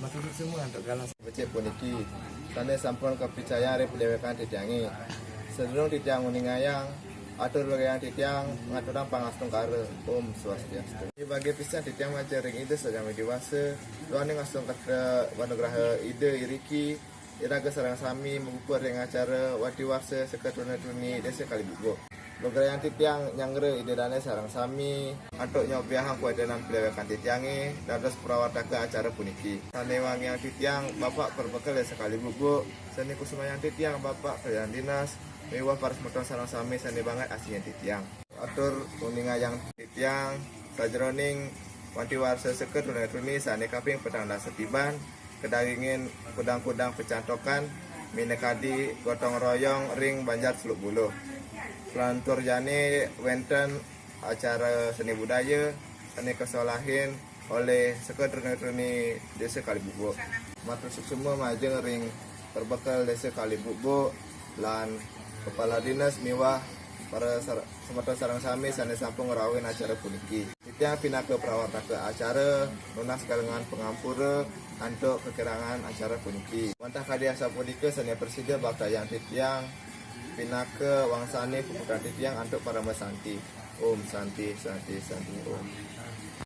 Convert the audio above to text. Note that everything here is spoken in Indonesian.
Matur semua untuk galas. Becek puniki. Tanda sampun kepercayaan dari pendewekan titiangi. Sedurung titiang uningayang, atur bagayang titiang ngaturang pangastung kare. Om Swastiastu. Ini bagi pisah titiang ngajaring ide sedang dewasa. Luaning ngastung kata wanugraha ide iriki. Iraga sarang sami mengukur dengan acara wati warsa sekatuna-tuni desa Kalibugo. Bagayang titiang nyangre ide dane sarang sami. Antuk nyobiahang kuadenan pendewekan titiangi. Dados perawataka acara puniki. Sanewang yang titiang Bapak perbekal desa Kalibugo. Seni kusumayang titiang Bapak kerjaan dinas. Mewah paras motor sarang sami seni banget aslinya titiang. Atur uninga yang titiang sajroning wanti warsa seket tuni sane kaping pedang dan setiban kedagingin kudang-kudang pecantokan minekadi gotong royong ring Banjar Seluk Buluh. Pelantur jane wenten acara seni budaya seni kesolahin oleh seket tuni desa Kalibugo. Matur semua majeng ring perbekal desa Kalibugo lan Kepala Dinas Miwah para semata sarang sami sane sampung ngerawin acara puniki. Titiang pinake perawat ke acara lunas kalengan pengampura antuk kekirangan acara puniki. Wantah kadiasa puniki sane persida bakal yang titiang pinake wangsane pemuda titiang antuk para mesanti. Om Santi Santi Santi Om.